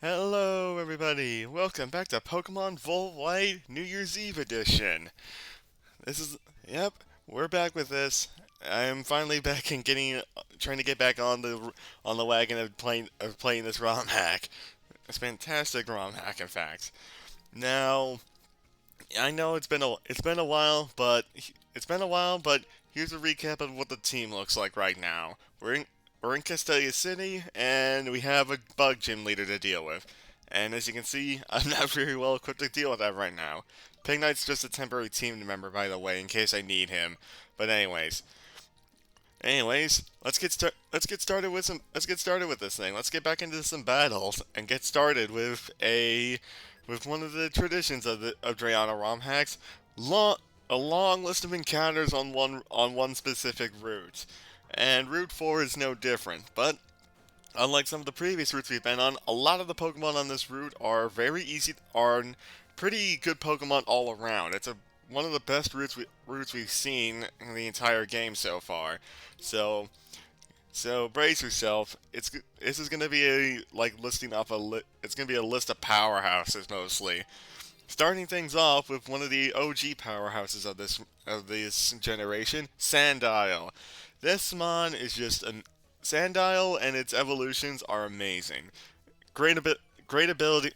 Hello, everybody. Welcome back to Pokemon Volt White New Year's Eve edition. This is, yep, we're back with this. I am finally back and trying to get back on the wagon of playing this ROM hack. It's a fantastic ROM hack, in fact. Now, I know it's been a while, but here's a recap of what the team looks like right now. We're in Castelia City, and we have a bug gym leader to deal with. And as you can see, I'm not very well equipped to deal with that right now. Pignite's just a temporary team member, by the way, in case I need him. But anyways, let's get started with this thing. Let's get back into some battles and get started with one of the traditions of Drayana ROM hacks. Long a long list of encounters on one specific route. And Route 4 is no different, but unlike some of the previous routes we've been on, a lot of the Pokemon on this route are pretty good Pokemon all around. It's one of the best routes we've seen in the entire game so far. So, so brace yourself. This is gonna be it's gonna be a list of powerhouses mostly. Starting things off with one of the OG powerhouses of this generation, Sandile. This mon is just an Sandile, and its evolutions are amazing. Great abi- great ability,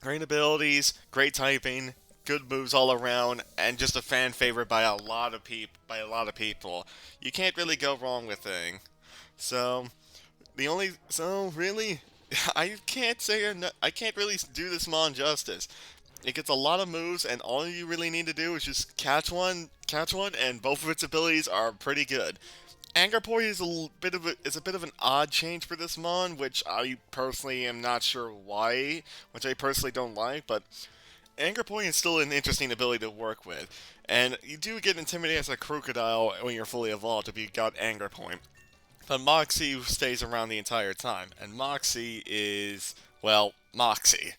great abilities, great typing, good moves all around, and just a fan favorite by a lot of people. You can't really go wrong with thing. So really, I can't really do this mon justice. It gets a lot of moves, and all you really need to do is just catch one, and both of its abilities are pretty good. Angerport is a bit of an odd change for this mon, which I personally am not sure why, which I personally don't like, but Angerport is still an interesting ability to work with, and you do get intimidated as a crocodile when you're fully evolved if you got Angerport. But Moxie stays around the entire time, and Moxie is, well, Moxie.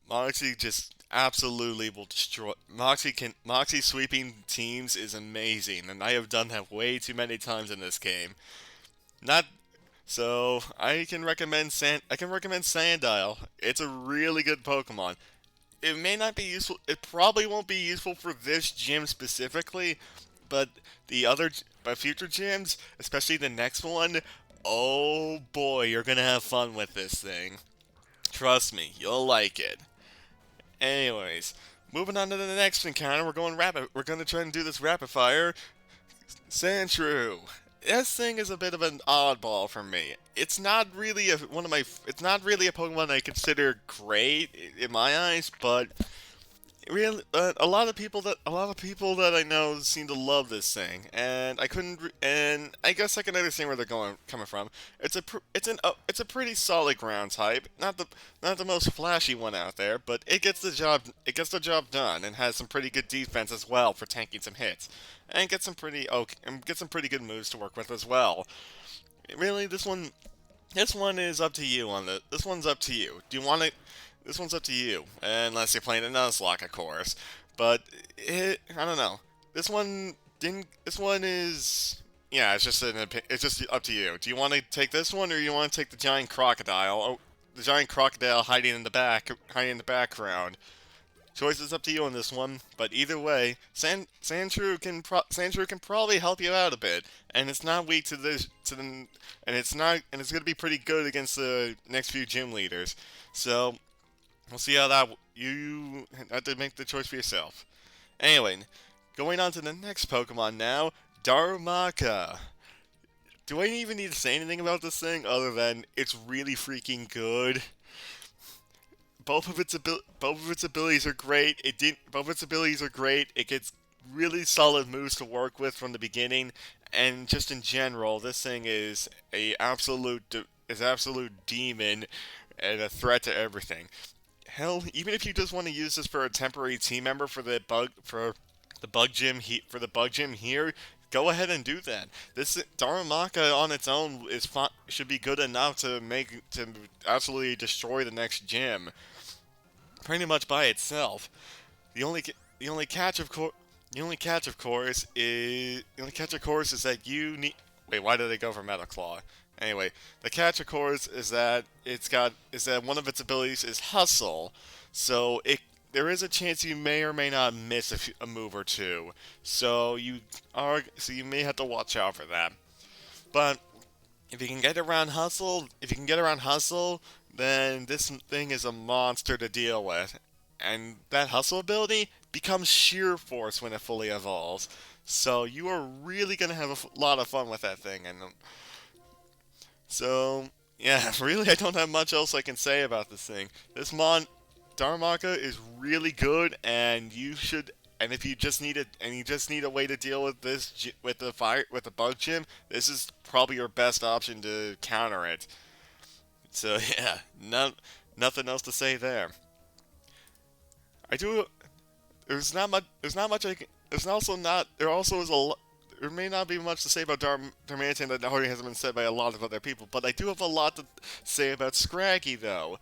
Moxie just absolutely will destroy. Moxie sweeping teams is amazing, and I have done that way too many times in this game. Not so I can recommend Sandile. It's a really good Pokemon. It may not be useful. It probably won't be useful for this gym specifically, but but future gyms, especially the next one. Oh boy, you're gonna have fun with this thing. Trust me, you'll like it. Anyways, moving on to the next encounter, we're going to try and do this rapid fire. Sandshrew. This thing is a bit of an oddball for me. It's not really a Pokemon I consider great in my eyes, but really, a lot of people that I know seem to love this thing, and I guess I can understand where coming from. It's a pretty solid ground type, not the most flashy one out there, but it gets the job done, and has some pretty good defense as well for tanking some hits, and gets some pretty good moves to work with as well. Really, this one is up to you on the. This one's up to you. Do you want to? This one's up to you, unless you're playing a Nuzlocke, of course. But I don't know. This one didn't. This one is. Yeah, it's just up to you. Do you want to take this one, or you want to take the giant crocodile? Oh, the giant crocodile hiding in the background. Choice is up to you on this one, but either way, Sandshrew can probably help you out a bit, and it's not weak and it's going to be pretty good against the next few gym leaders. So we'll see how that you have to make the choice for yourself. Anyway, going on to the next Pokemon now, Darumaka. Do I even need to say anything about this thing other than it's really freaking good? Both of its abilities are great. Both of its abilities are great. It gets really solid moves to work with from the beginning, and just in general, this thing is absolute demon and a threat to everything. Hell, even if you just want to use this for a temporary team member for the bug gym here, go ahead and do that. This Darumaka on its own should be good enough to absolutely destroy the next gym pretty much by itself. The only the only catch of course the only catch of course is that you need. Wait, why did they go for Metal Claw? Anyway, the catch, of course, is that one of its abilities is hustle, so it there is a chance you may or may not miss a move or two. So you may have to watch out for that. But if you can get around hustle, then this thing is a monster to deal with. And that hustle ability becomes sheer force when it fully evolves. So you are really gonna have a lot of fun with that thing. And so yeah, really, I don't have much else I can say about this thing. This Darmaka is really good, and you should. And if you just need it, and you just need a way to deal with with the bug gym, this is probably your best option to counter it. So yeah, nothing else to say there. I do. There's not much. There's not much. There's also not. There also is a. There may not be much to say about Darmanitan that already hasn't been said by a lot of other people, but I do have a lot to say about Scraggy though.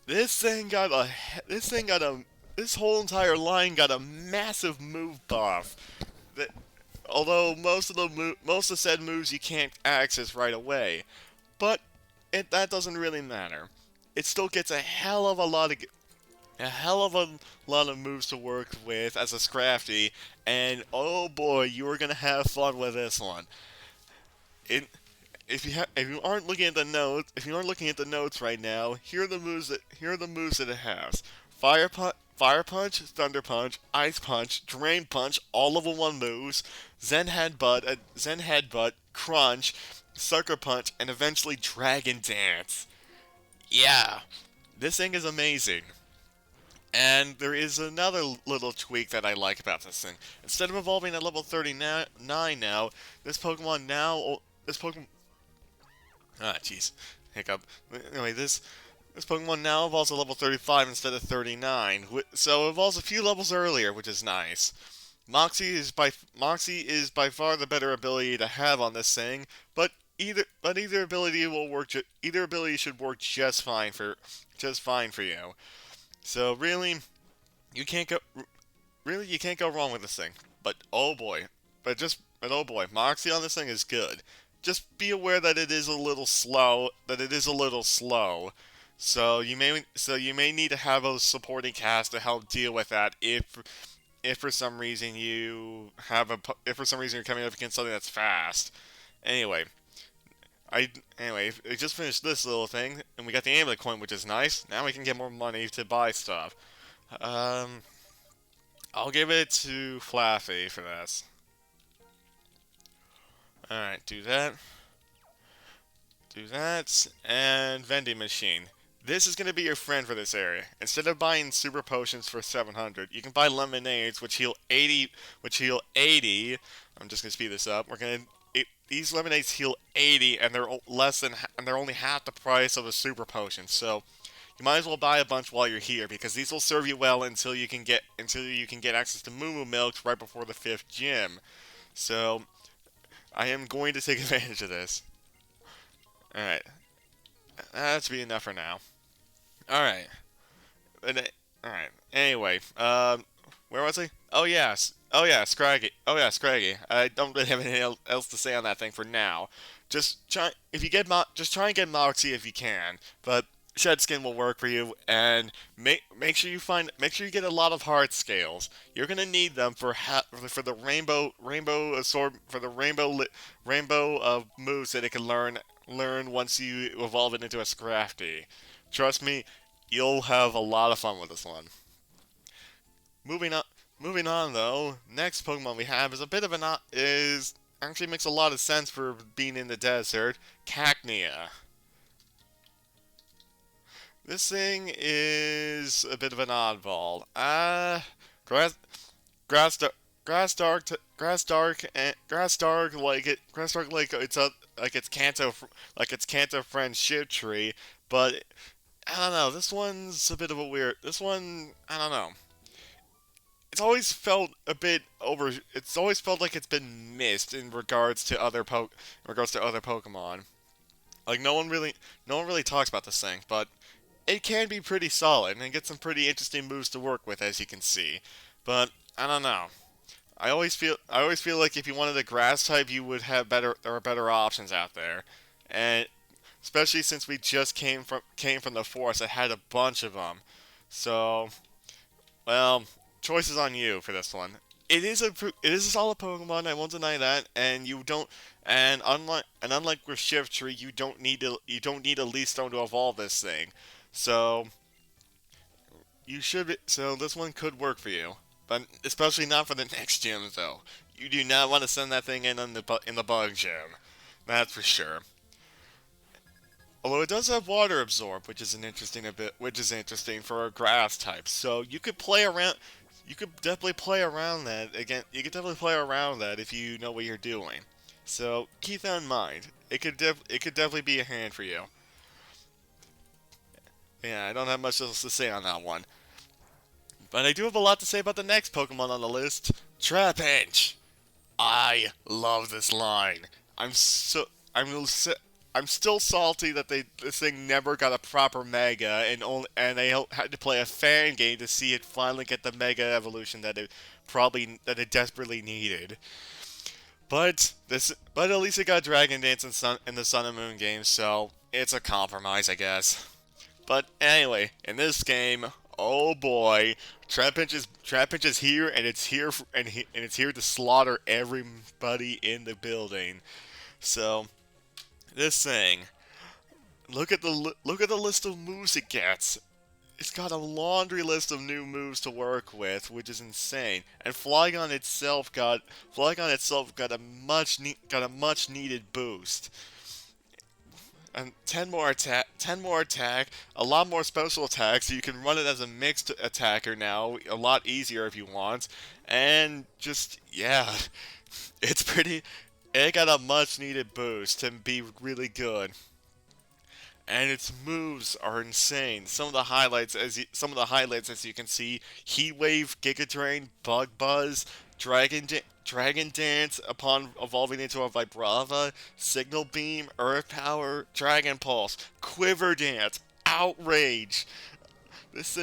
This thing got a. This thing got a. This whole entire line got a massive move buff. That, although most of said moves you can't access right away, but that doesn't really matter. It still gets a hell of a lot of moves to work with as a Scrafty, and oh boy, you are gonna have fun with this one. It, if you aren't looking at the notes, if you aren't looking at the notes right now, here are the moves that it has. Fire Punch, Thunder Punch, Ice Punch, Drain Punch, all level 1 moves, Zen Headbutt, Crunch, Sucker Punch, and eventually Dragon Dance. Yeah, this thing is amazing. And there is another little tweak that I like about this thing. Instead of evolving at level 39 now, this Pokemon, jeez, hiccup. Anyway, this Pokemon now evolves at level 35 instead of 39, so it evolves a few levels earlier, which is nice. Moxie is by far the better ability to have on this thing, but either ability will work. Either ability should work just fine for you. So you can't go you can't go wrong with this thing. But oh boy, but oh boy, Moxie on this thing is good. Just be aware that it is a little slow. So you may need to have a supporting cast to help deal with that if for some reason if for some reason you're coming up against something that's fast. Anyway, I just finished this little thing, and we got the amulet coin, which is nice. Now we can get more money to buy stuff. Um, I'll give it to Flaffy for this. Alright, do that, and vending machine. This is going to be your friend for this area. Instead of buying super potions for 700, you can buy lemonades, which heal 80, I'm just going to speed this up. These lemonades heal 80, and they're only half the price of a super potion. So you might as well buy a bunch while you're here, because these will serve you well until you can get access to Moo Moo Milks right before the 5th gym. So I am going to take advantage of this. All right, that should be enough for now. All right, all right. Anyway, where was I? Oh yeah, Scraggy. I don't really have anything else to say on that thing for now. Just try and get Moxie if you can, but Shed Skin will work for you, and make sure you get a lot of heart scales. You're gonna need them for the rainbow of moves that it can learn once you evolve it into a Scrafty. Trust me, you'll have a lot of fun with this one. Moving on, moving on though. Next Pokemon we have is a bit of an is actually makes a lot of sense for being in the desert. Cacnea. This thing is a bit of an oddball. Grass, grass, grass dark like it's Kanto friend Tree, but I don't know. This one's a bit of a weird. This one, I don't know. It's always felt a bit over. It's always felt like it's been missed in regards to other Pokemon. Like no one really talks about this thing, but it can be pretty solid and get some pretty interesting moves to work with, as you can see. But I don't know. I always feel like if you wanted a grass type, you would have better. There are better options out there. and especially since we just came from the forest, I had a bunch of them. So, well, choice is on you for this one. It is a solid Pokemon. I won't deny that. And you don't unlike with Shiftry, you don't need a Leaf Stone to evolve this thing. So so this one could work for you, but especially not for the next gym though. You do not want to send that thing in the bug gym. That's for sure. Although it does have water absorb, which is interesting for a grass type. So you could play around. You could definitely play around that again. You could definitely play around that if you know what you're doing. So keep that in mind. It could definitely be a hand for you. Yeah, I don't have much else to say on that one, but I do have a lot to say about the next Pokemon on the list, Trapinch. I love this line. I'm so I'm so, I'm still salty that this thing never got a proper Mega, and they had to play a fan game to see it finally get the Mega evolution that it desperately needed. But at least it got Dragon Dance in the Sun and Moon game, so it's a compromise, I guess. But anyway, in this game, oh boy, Trapinch is here, and it's here to slaughter everybody in the building. So this thing, look at the list of moves it gets. It's got a laundry list of new moves to work with, which is insane. And Flygon itself got a much needed boost. And 10 more attack, a lot more special attacks, so you can run it as a mixed attacker now, a lot easier if you want. And just, yeah, it's pretty, it got a much needed boost to be really good. And its moves are insane. Some of the highlights as you can see: Heat Wave, Giga Drain, Bug Buzz, Dragon Dance upon evolving into a Vibrava, Signal Beam, Earth Power, Dragon Pulse, Quiver Dance, Outrage. This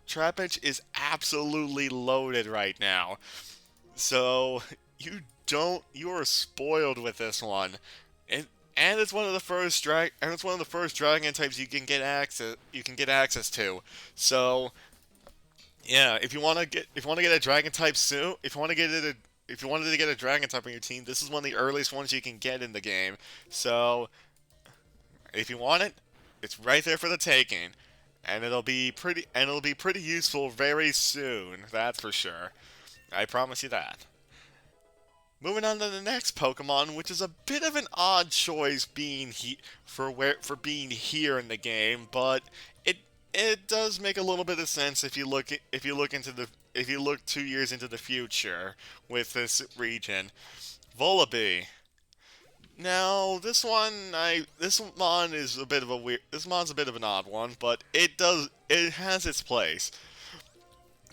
Trapinch is absolutely loaded right now. So you are spoiled with this one. And it's one of the first dragon types you can get access to. So yeah, if you want to get a dragon type soon, if you wanted to get a dragon type on your team, this is one of the earliest ones you can get in the game. So if you want it, it's right there for the taking, and it'll be pretty useful very soon. That's for sure. I promise you that. Moving on to the next Pokemon, which is a bit of an odd choice for being here in the game, but it does make a little bit of sense if you look 2 years into the future with this region. Volibee. Now this mon's a bit of an odd one, but it has its place.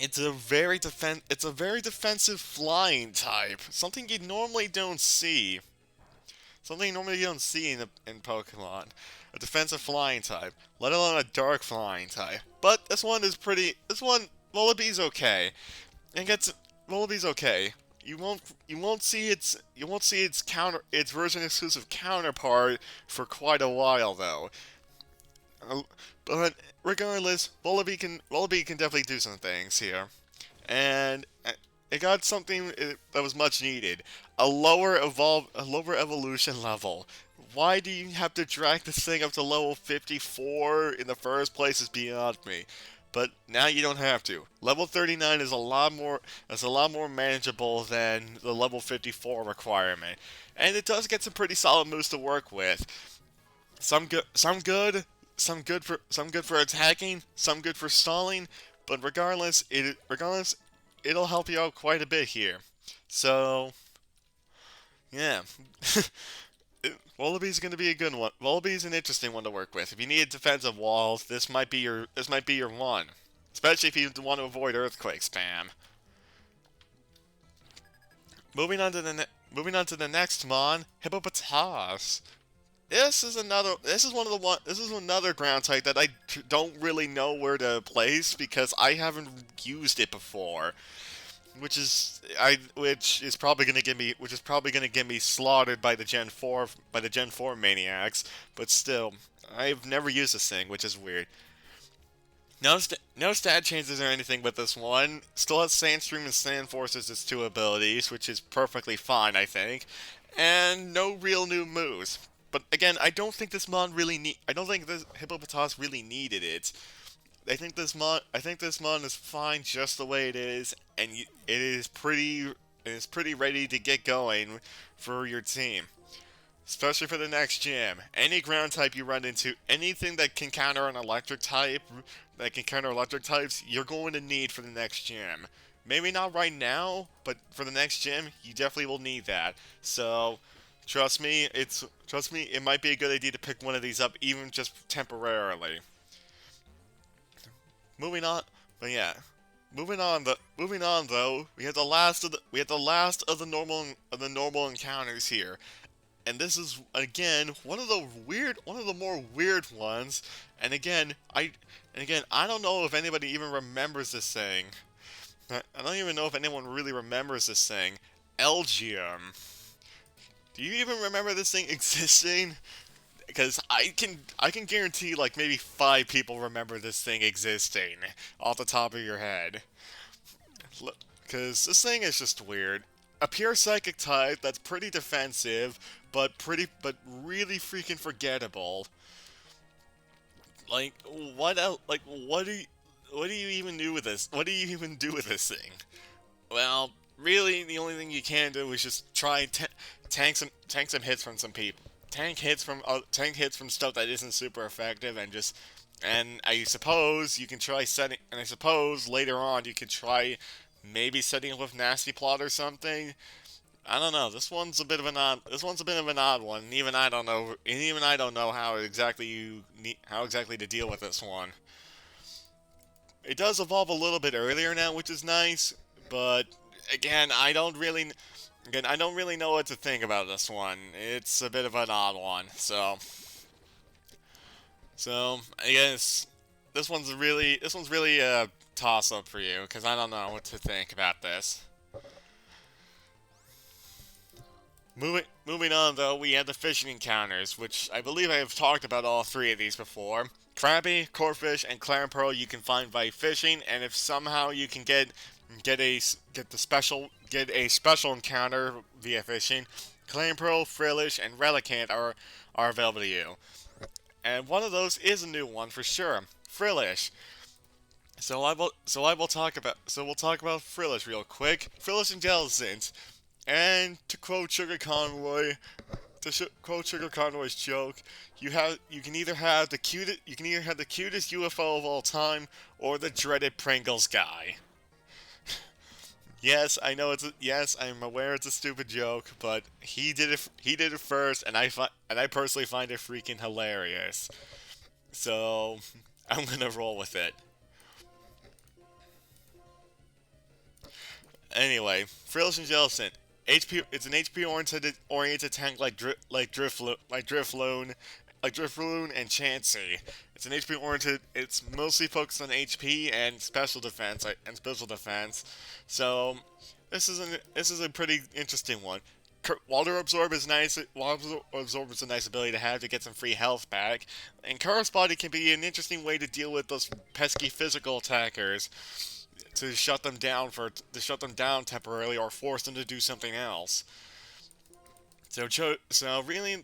It's a very defensive flying type. Something you normally don't see in Pokemon. A defensive flying type, let alone a dark flying type. But this one Volibee's okay. It gets Volibee's okay. You won't see its version exclusive counterpart for quite a while though. But regardless, Volibee can definitely do some things here, and it got something that was much needed: a lower evolution level. Why do you have to drag this thing up to level 54 in the first place is beyond me. But now you don't have to. Level 39 is a lot more manageable than the level 54 requirement, and it does get some pretty solid moves to work with. Some good for attacking, some good for stalling, but regardless, it'll help you out quite a bit here. So, yeah. Wallaby's going to be a good one. Wallaby's an interesting one to work with. If you need defensive walls, this might be your one, especially if you want to avoid earthquake spam. Moving on to the next mon, Hippopotas. This is another ground type that don't really know where to place because I haven't used it before. which is probably gonna get me slaughtered by the Gen 4 maniacs, but still, I've never used this thing, which is weird. No stat changes or anything with this one. Still has Sandstream and Sand Force as its two abilities, which is perfectly fine, I think. And no real new moves. But again, I don't think this Hippopotas really needed it. I think this mon is fine just the way it is, and it is pretty ready to get going for your team, especially for the next gym. Any ground type you run into, anything that can counter an electric type, that can counter electric types, you're going to need for the next gym. Maybe not right now, but for the next gym, you definitely will need that. So, trust me, it might be a good idea to pick one of these up, even just temporarily. Moving on, but yeah, moving on though, we had the last of the normal encounters here, and this is again one of the more weird ones. And again, I don't know if anybody even remembers this thing. I don't even know if anyone really remembers this thing. Elgium. Do you even remember this thing existing? Because I can guarantee like maybe 5 people remember this thing existing off the top of your head. Because this thing is just weird. A pure psychic type that's pretty defensive, but really freaking forgettable. Like what else? Like what do you even do with this? What do you even do with this thing? Well, really, the only thing you can do is just try and tank some hits from some people. Tank hits from stuff that isn't super effective, and I suppose you can try setting. And I suppose later on you can try maybe setting up with nasty plot or something. I don't know. This one's a bit of an odd one. And even I don't know. And even I don't know how exactly to deal with this one. It does evolve a little bit earlier now, which is nice. But again, I don't really know what to think about this one. It's a bit of an odd one. So I guess this one's really a toss up for you because I don't know what to think about this. Moving on though, we had the fishing encounters, which I believe I have talked about all 3 of these before. Crabby, Corefish, and Clam Pearl you can find by fishing, and if somehow you can get a special encounter via fishing, Clam Pearl, Frillish, and Relicanth are available to you. And one of those is a new one for sure, Frillish. So we'll talk about Frillish real quick. Frillish and Jellicent. And to quote Sugar Conroy's joke, you can either have the cutest UFO of all time or the dreaded Pringles guy. Yes, I'm aware it's a stupid joke, but he did it first, and I personally find it freaking hilarious. So I'm gonna roll with it. Anyway, Frills and Jellicent. It's an HP oriented tank like Drifloon and Chansey. It's an HP oriented. It's mostly focused on HP and special defense. So this is a pretty interesting one. Water Absorb is nice. Water Absorb is a nice ability to have to get some free health back, and Curse Body can be an interesting way to deal with those pesky physical attackers to shut them down temporarily or force them to do something else. So really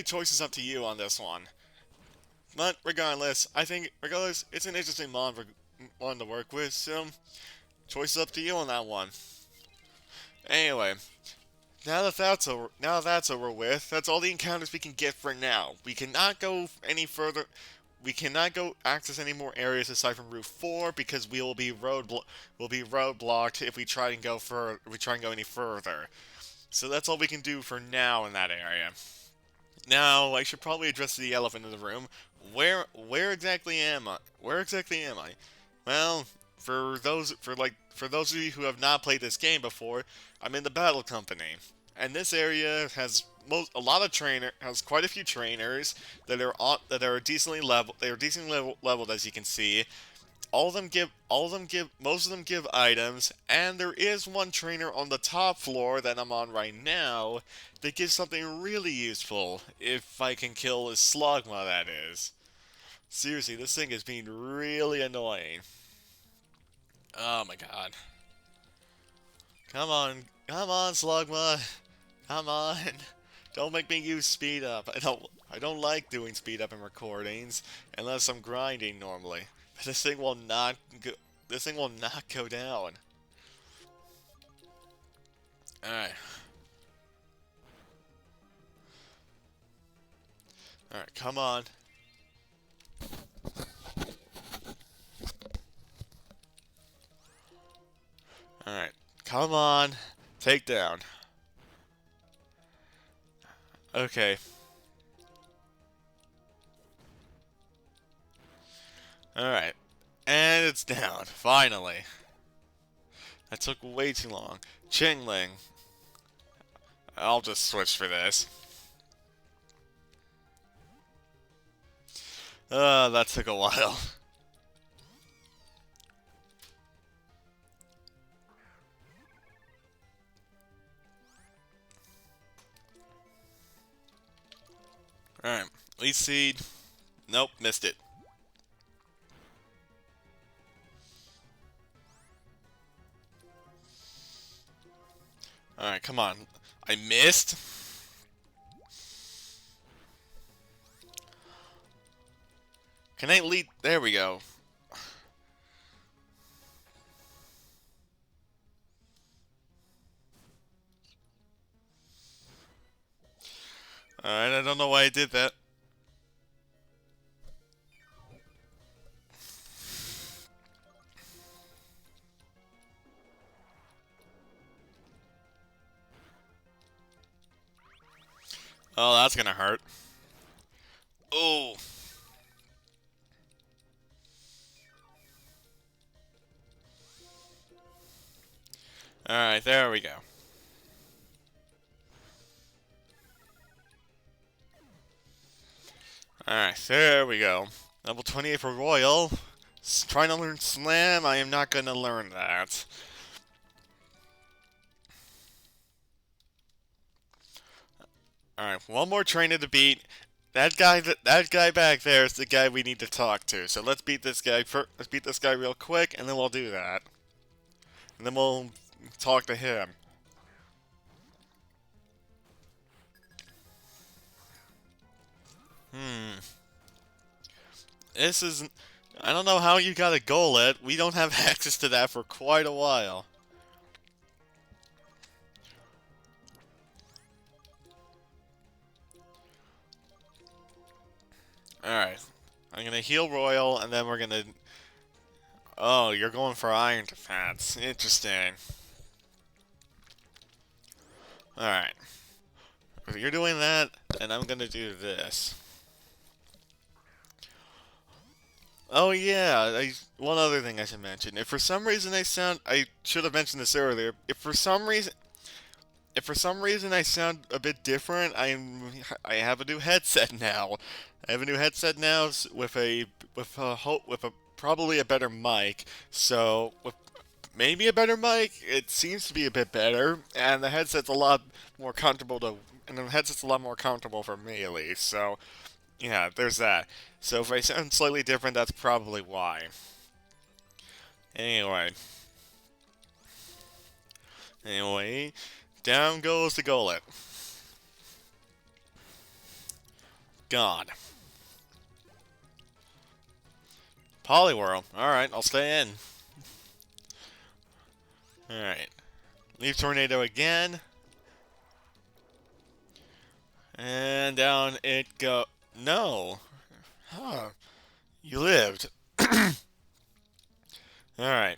choice is up to you on this one. But regardless, it's an interesting mon to work with. So choice is up to you on that one. Anyway, now that that's over with, that's all the encounters we can get for now. We cannot go any further. We cannot go access any more areas aside from Route 4 because we'll be roadblocked if we try and if we try and go any further. So that's all we can do for now in that area. Now I should probably address the elephant in the room. Where exactly am I? Where exactly am I? Well, for those of you who have not played this game before, I'm in the Battle Company, and this area has quite a few trainers that are decently leveled as you can see, most of them give items, and there is one trainer on the top floor that I'm on right now that gives something really useful if I can kill a Slugma, that is. Seriously, this thing is being really annoying. Oh my god. Come on, Slugma. Come on. Don't make me use speed up. I don't like doing speed up in recordings unless I'm grinding normally. But this thing will not go down. Alright. Alright, come on. Alright. Come on. Take down. Okay. Alright. And it's down. Finally. That took way too long. Chingling. I'll just switch for this. That took a while. Alright. Lead seed. Nope, missed it. Alright, come on. I missed? Can I lead? There we go. Alright, I don't know why I did that. Oh, that's gonna hurt. Oh. Alright, there we go. Alright, there we go. Level 28 for Royal. Trying to learn Slam, I am not gonna learn that. Alright, one more trainer to beat. That guy back there is the guy we need to talk to. So let's beat this guy let's beat this guy real quick, and then we'll do that. And then we'll talk to him. This is... I don't know how you got a Golett. We don't have access to that for quite a while. Alright. I'm gonna heal Royal, and then we're gonna... Oh, you're going for Iron Defense. Interesting. Alright. If you're doing that, then I'm gonna do this. Oh yeah, one other thing I should mention. If for some reason I should have mentioned this earlier. If for some reason I sound a bit different, I have a new headset now. I have a new headset now with a probably a better mic. So with maybe a better mic, it seems to be a bit better, and the headset's a lot more comfortable for me at least. So yeah, there's that. So if I sound slightly different, that's probably why. Anyway. Down goes the Golett. God. Poliwhirl. Alright, I'll stay in. Alright. Leaf Tornado again. And down it go. No. Huh. You lived. Alright.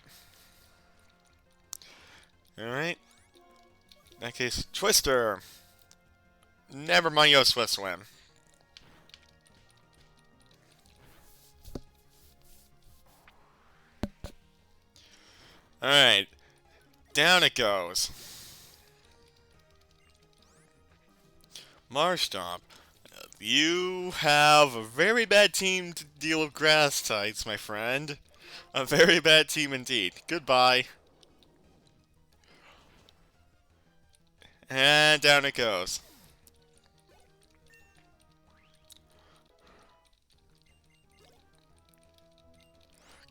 Alright. In that case, Twister. Never mind your Swift Swim. Alright. Down it goes. Marshtomp. You have a very bad team to deal with grass types, my friend. A very bad team indeed. Goodbye. And down it goes.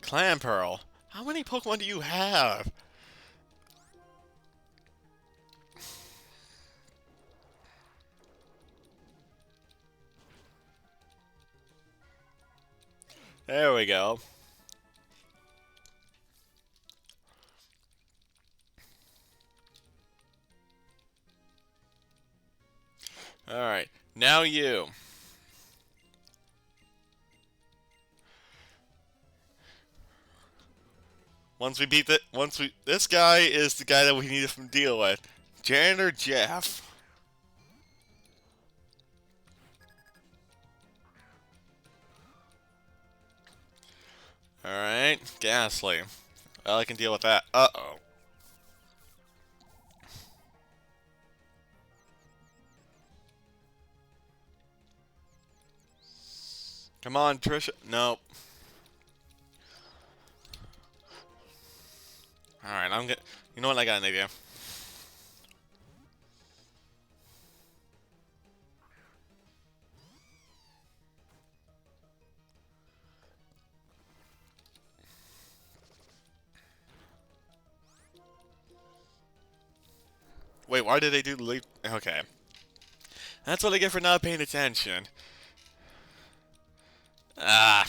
Clamperl. How many Pokemon do you have? There we go. Alright, now you. This guy is the guy that we need to deal with. Janitor Jeff. Alright, Ghastly. Well, I can deal with that. Uh-oh. Come on, Trisha. Nope. Alright, I'm good. You know what? I got an idea. Wait, why did they do the leap? Okay. That's what I get for not paying attention. Ah.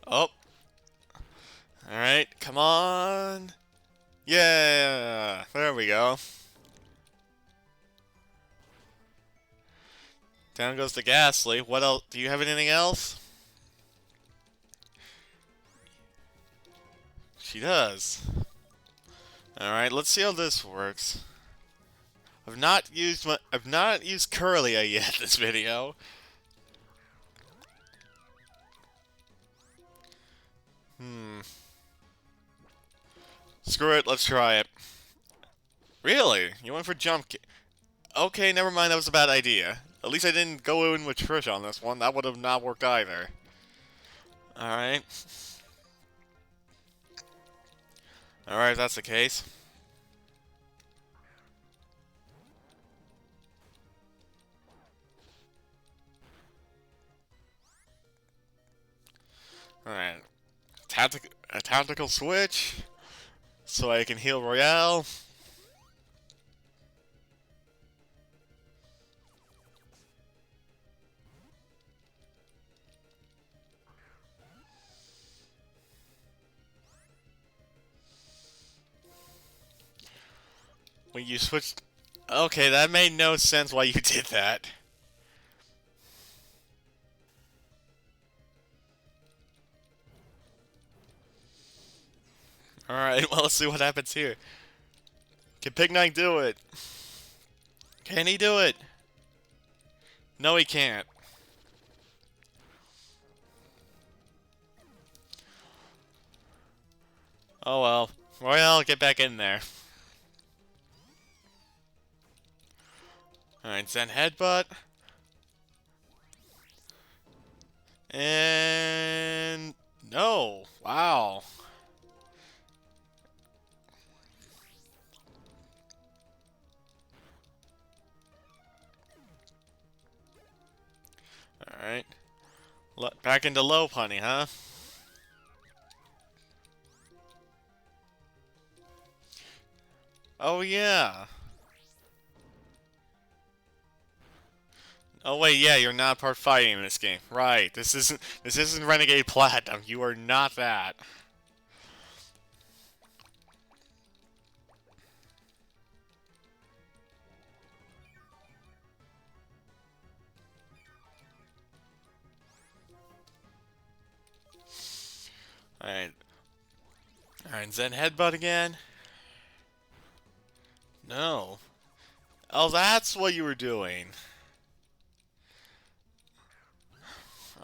Oh. Alright, come on. Yeah. There we go. Down goes the Ghastly. What else? Do you have anything else? She does. Alright, let's see how this works. I've not used Curlia yet this video. Screw it, let's try it. Really? You went for Okay, never mind, that was a bad idea. At least I didn't go in with Trish on this one. That would have not worked either. Alright. Alright, if that's the case. Alright. A tactical switch. So I can heal Royale. When you switched... Okay, that made no sense why you did that. Alright, well, let's see what happens here. Can Pig do it? Can he do it? No, he can't. Oh well. Royale, get back in there. Alright, Zen Headbutt. And... No. Wow. Alright. Back into low punny, huh? Oh yeah. Oh wait, yeah, you're not part fighting in this game. Right. This isn't Renegade Platinum. You are not that. Alright. Alright, Zen Headbutt again. No. Oh, that's what you were doing.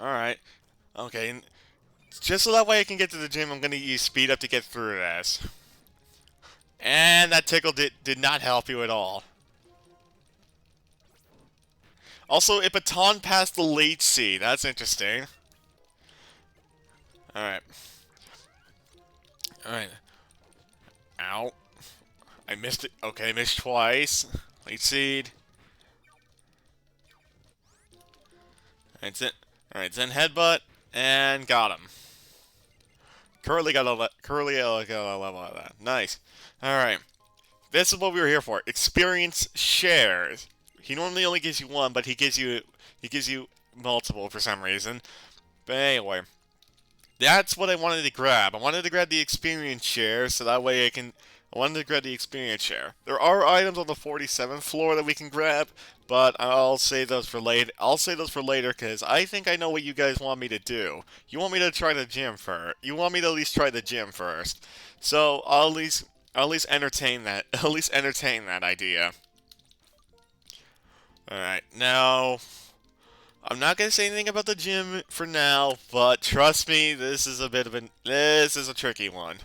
Alright. Okay. Just so that way I can get to the gym, I'm gonna use speed up to get through this. And that tickle did not help you at all. Also, it baton passed the late seed. That's interesting. Alright. Alright. Ow. I missed it. Okay, missed twice. Late seed. Alright, Zen headbutt. And got him. Curly got a level out of that. Nice. Alright. This is what we were here for. Experience shares. He normally only gives you one, but he gives you multiple for some reason. But anyway, that's what I wanted to grab. I wanted to grab the experience share, so that way I wanted to grab the experience share. There are items on the 47th floor that we can grab, but I'll save those for later. Because I think I know what you guys want me to do. You want me to try the gym first. You want me to at least try the gym first. So I'll at least entertain that. At least entertain that idea. Alright, now I'm not gonna say anything about the gym for now, but trust me, this is a tricky one.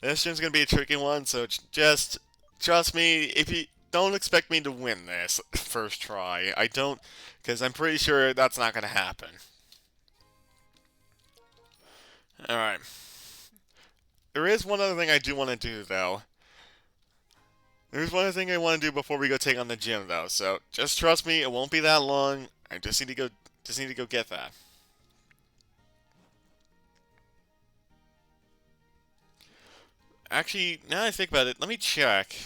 This gym's gonna be a tricky one, so just trust me. If you don't expect me to win this first try, I don't, because I'm pretty sure that's not gonna happen. Alright. There is one other thing I do want to do, though. There's one other thing I want to do before we go take on the gym, though. So just trust me, it won't be that long. I just need to go get that. Actually, now that I think about it, let me check.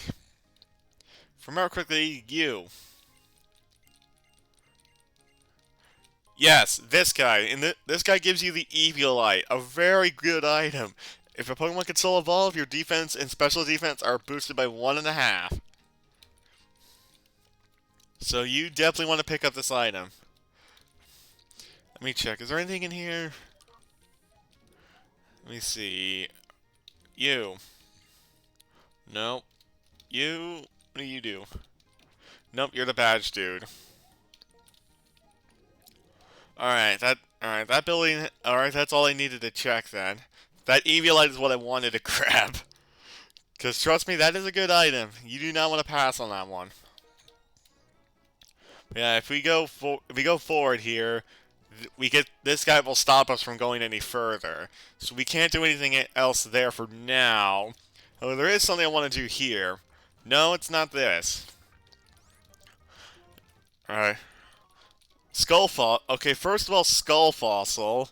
Remember quickly, you. Yes, this guy. This guy gives you the Eviolite, a very good item. If a Pokemon can still evolve, your defense and special defense are boosted by 1.5. So you definitely want to pick up this item. Let me check. Is there anything in here? Let me see. You. Nope. You. What do you do? Nope, you're the badge dude. Alright, that building. Alright, that's all I needed to check then. That Eviolite is what I wanted to grab. Because trust me, that is a good item. You do not want to pass on that one. Yeah, if we go forward here, this guy will stop us from going any further. So we can't do anything else there for now. Oh, there is something I want to do here. No, it's not this. Alright. Skull Fossil. Okay, first of all, Skull Fossil.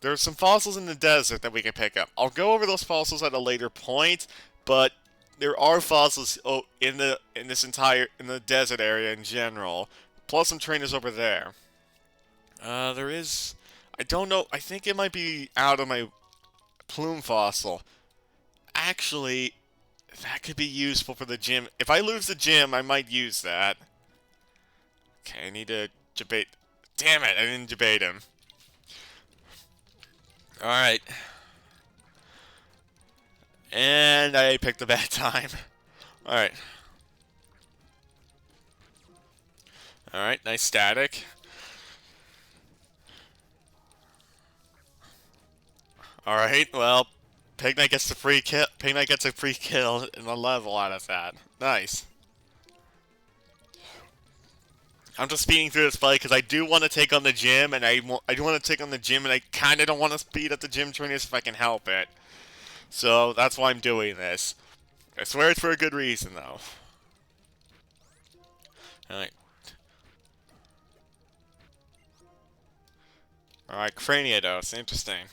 There's some fossils in the desert that we can pick up. I'll go over those fossils at a later point, but there are fossils in the desert area in general. Plus some trainers over there. There is. I don't know. I think it might be out of my plume fossil. Actually, that could be useful for the gym. If I lose the gym, I might use that. Okay, I need to debate. Damn it! I didn't debate him. Alright. And I picked a bad time. Alright. Alright, nice static. Alright, well, Pignite gets a free kill. Pignite gets a free kill and a level out of that. Nice. I'm just speeding through this fight because I do want to take on the gym, and I do want to take on the gym, and I kind of don't want to speed up the gym trainers if I can help it. So that's why I'm doing this. I swear it's for a good reason, though. Alright. Alright, Craniados. Interesting.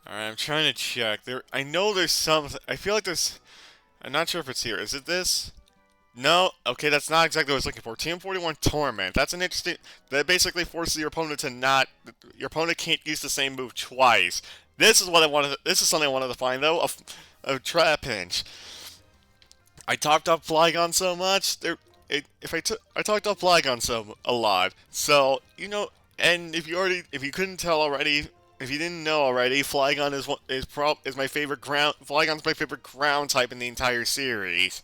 Alright, I'm trying to check. I know there's some. I feel like there's. I'm not sure if it's here. Is it this? No. Okay, that's not exactly what I was looking for. TM41 Torment. That's an interesting. That basically forces your opponent to not. Your opponent can't use the same move twice. This is what I wanted. This is something I wanted to find though. A trap pinch. I talked up Flygon so much. I talked up Flygon a lot. So and if you couldn't tell already. if you didn't know already, Flygon is my favorite ground. Flygon's my favorite ground type in the entire series.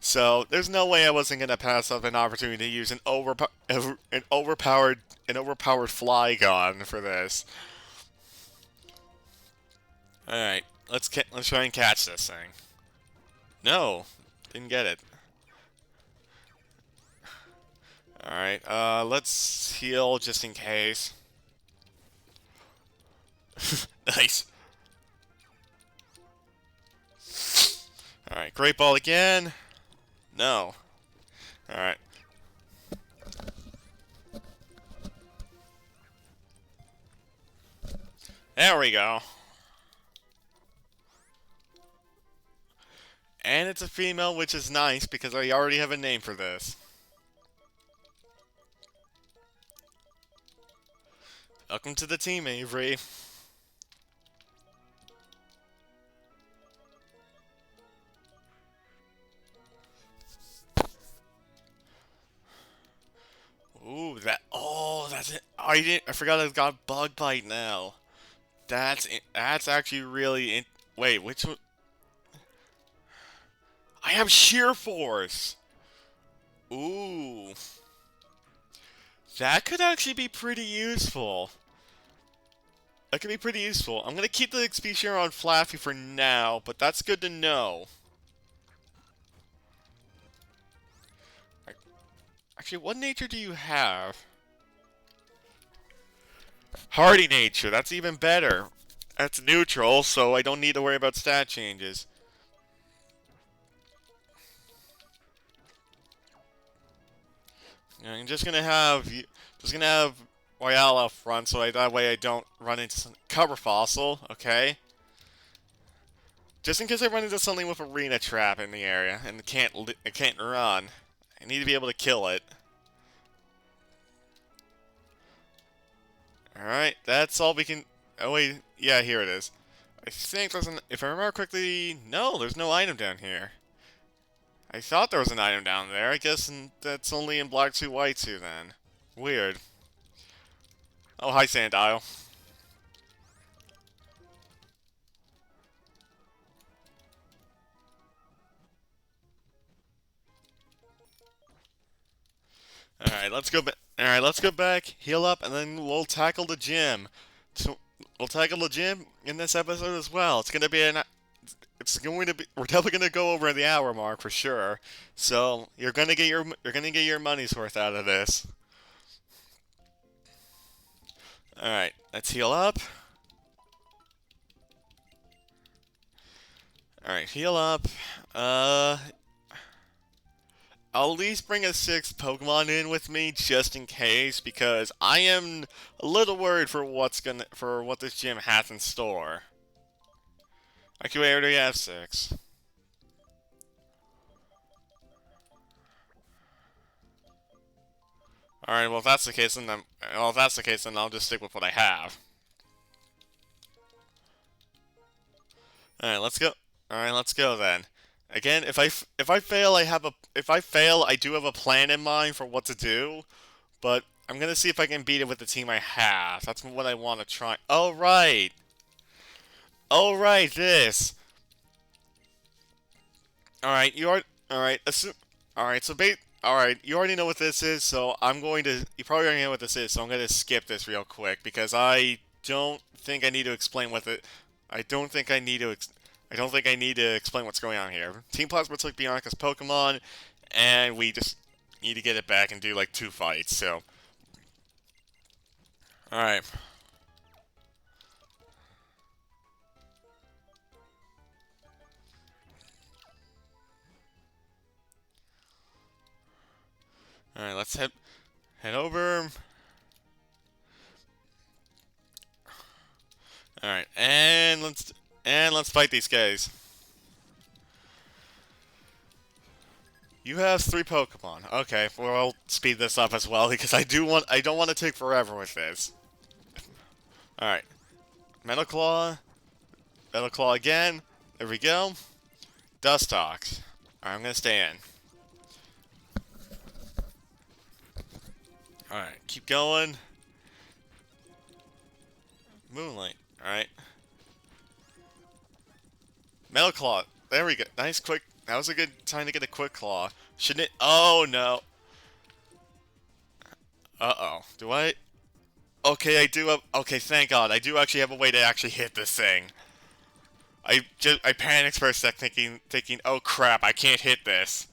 So there's no way I wasn't gonna pass up an opportunity to use an overpowered Flygon for this. All right, let's try and catch this thing. No, didn't get it. All right, let's heal just in case. Nice. All right, Great Ball again. No. All right. There we go. And it's a female, which is nice because I already have a name for this. Welcome to the team, Avery. Ooh, that. Oh, that's it. I forgot I've got Bug Bite now. That's actually really. Wait, which one? I have Sheer Force. Ooh, that could actually be pretty useful. That could be pretty useful. I'm gonna keep the XP share on Flaffy for now, but that's good to know. Actually, what nature do you have? Hardy nature, that's even better. That's neutral, so I don't need to worry about stat changes. I'm just gonna have Royale up front, so that way I don't run into some cover fossil. Okay. Just in case I run into something with arena trap in the area and it can't run, I need to be able to kill it. All right, that's all we can. Oh wait, yeah, here it is. I think there's an. If I remember correctly, no, there's no item down here. I thought there was an item down there. I guess that's only in Black 2 White 2 then. Weird. Oh, hi, Sandile. Alright, let's go back. Alright, let's go back, heal up, and then we'll tackle the gym. So, we'll tackle the gym in this episode as well. It's gonna be an. It's going to be. We're definitely gonna go over the hour mark for sure. So you're gonna get your money's worth out of this. All right, let's heal up. All right, heal up. Uh, I'll at least bring a sixth Pokemon in with me just in case because I am a little worried for what this gym has in store. Actually, I already have six. All right, well if that's the case, then I'll just stick with what I have. All right, let's go. All right, let's go then. Again, if I fail, I do have a plan in mind for what to do, but I'm gonna see if I can beat it with the team I have. That's what I want to try. Oh right, this. All right, you are. All right, all right. All right, you already know what this is, so I'm going to. You probably already know what this is, so I'm going to skip this real quick because I don't think I need to explain what it. I don't think I need to. I don't think I need to explain what's going on here. Team Plasma took Bianca's Pokemon, and we just need to get it back and do like 2 fights. So, all right, all right. Let's head over. All right, and let's fight these guys. You have 3 Pokemon. Okay, well I'll speed this up as well because I don't want to take forever with this. All right, Metal Claw, Metal Claw again. There we go. Dustox. All right, I'm gonna stay in. All right, keep going. Moonlight. Alright. Metal Claw. There we go. Nice quick. That was a good time to get a quick claw. Shouldn't it? Oh no. Uh-oh. Do I? Okay, I do have. Okay, thank God. I do actually have a way to actually hit this thing. I panicked for a sec, thinking, oh crap, I can't hit this.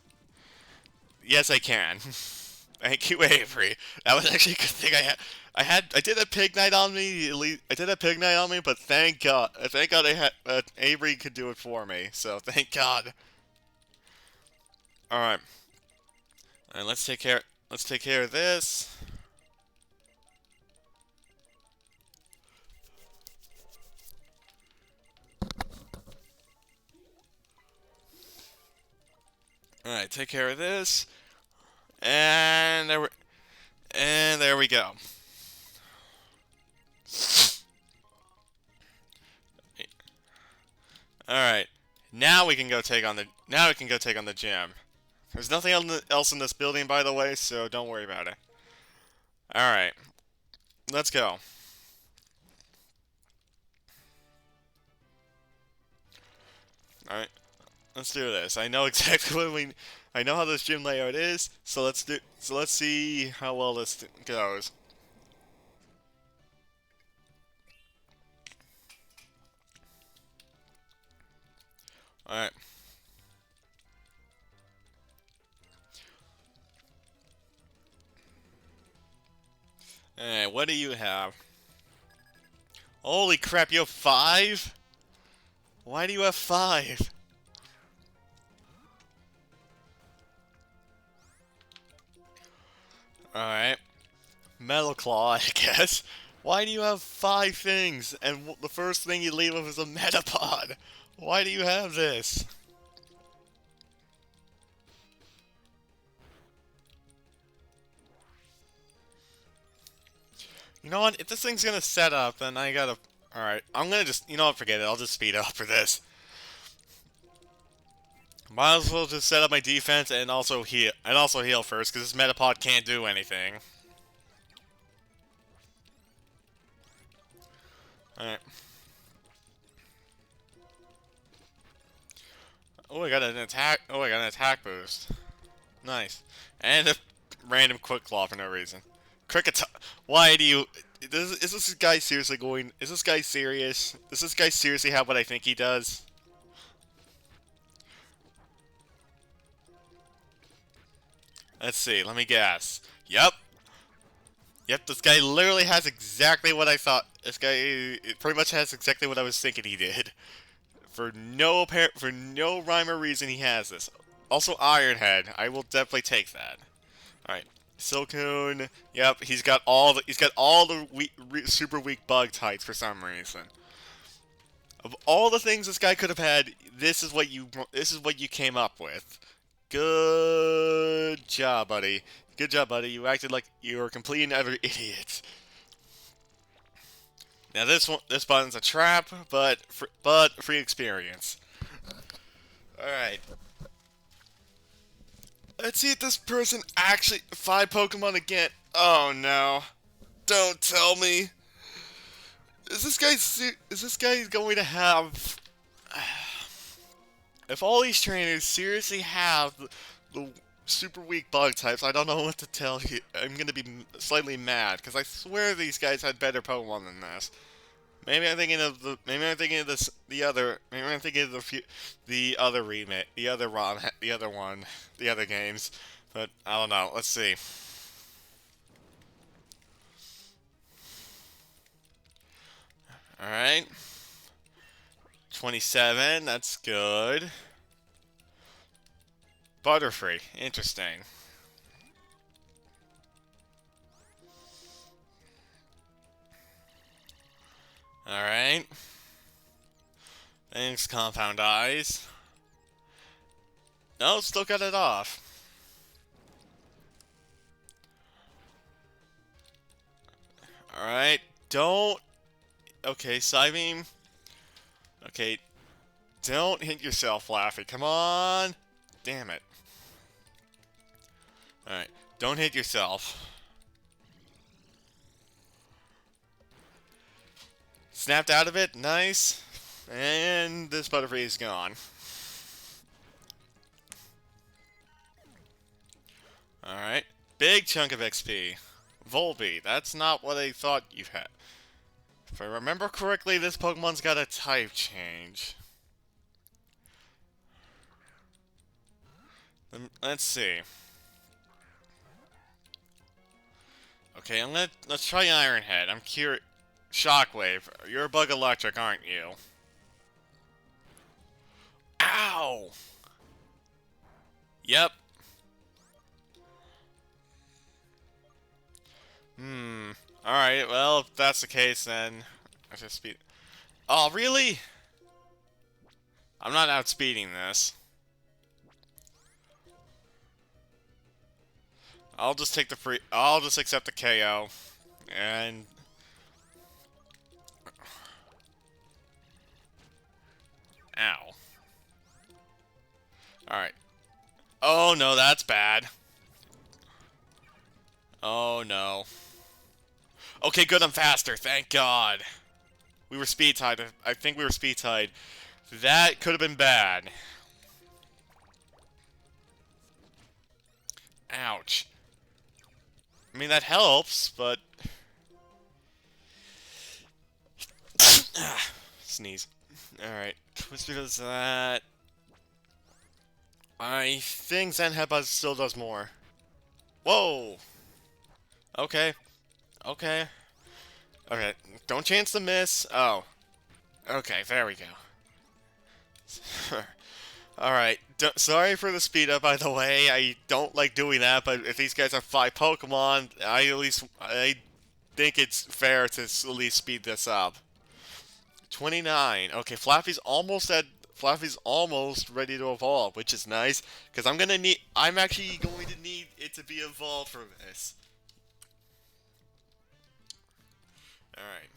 Yes, I can. Thank you, Avery. That was actually a good thing I did a pig night on me. I did a pig night on me, but thank God I had Avery could do it for me. So thank God. All right, all right. Let's take care. Let's take care of this. All right, take care of this, and there we go. All right, now we can go take on the gym. There's nothing else in this building, by the way, so don't worry about it. All right, let's go. All right, let's do this. I know exactly I know how this gym layout is, so let's see how well this goes. All right. All right, what do you have? Holy crap, you have 5? Why do you have 5? All right. Metal Claw, I guess. Why do you have 5 things, and the first thing you leave with is a Metapod? Why do you have this? You know what? If this thing's gonna set up, then I gotta. Alright, I'm gonna just. You know what? Forget it. I'll just speed up for this. Might as well just set up my defense and also heal. And also heal first, because this Metapod can't do anything. Alright. Oh, I got an attack. Oh, I got an attack boost. Nice. And a random quick claw for no reason. Cricket. Why do you? Is this guy seriously going? Is this guy serious? Does this guy seriously have what I think he does? Let's see. Let me guess. Yep. Yep. This guy literally has exactly what I thought. This guy it pretty much has exactly what I was thinking he did. For no rhyme or reason, he has this. Also, Iron Head. I will definitely take that. All right. Silcoon. Yep, he's got all the super weak bug types for some reason. Of all the things this guy could have had, this is what you came up with. Good job, buddy. Good job, buddy. You acted like you were a complete and utter idiot. Now this button's a trap, but free experience. All right. Let's see if this person actually 5 Pokemon again. Oh no! Don't tell me. Is this guy going to have? If all these trainers seriously have the super weak bug types, I don't know what to tell you. I'm gonna be slightly mad because I swear these guys had better Pokemon than this. Maybe I'm thinking of the. Maybe I'm thinking of this. The other. Maybe I'm thinking of the other remake. The other ROM. The other one. The other games. But I don't know. Let's see. All right. 27. That's good. Butterfree. Interesting. All right. Thanks, Compound Eyes. No, still got it off. Alright, don't... Okay, Psybeam. Okay, don't hit yourself, Laffy. Come on! Damn it. Alright, don't hit yourself. Snapped out of it. Nice. And this Butterfree is gone. Alright. Big chunk of XP. Volbeat. That's not what I thought you had. If I remember correctly, this Pokemon's got a type change. Let's see. Okay, let's try Iron Head. I'm curious. Shockwave. You're a Bug Electric, aren't you? Ow! Yep. Alright, well, if that's the case, then I should speed. Oh, really? I'm not outspeeding this. I'll just take the free. I'll just accept the KO. And. Ow. Alright. Oh no, that's bad. Oh no. Okay, good, I'm faster, thank God. We were speed tied. I think we were speed tied. That could have been bad. Ouch. I mean, that helps, but... Sneeze. Alright. What's because of that? I think Zen Headbutt still does more. Whoa! Okay. Okay. Okay. Don't chance to miss. Oh. Okay, there we go. Alright. Sorry for the speed up, by the way. I don't like doing that, but if these guys have 5 Pokemon, I think it's fair to at least speed this up. 29. Okay, Flappy's almost ready to evolve, which is nice, because I'm actually going to need it to be evolved for this. Alright.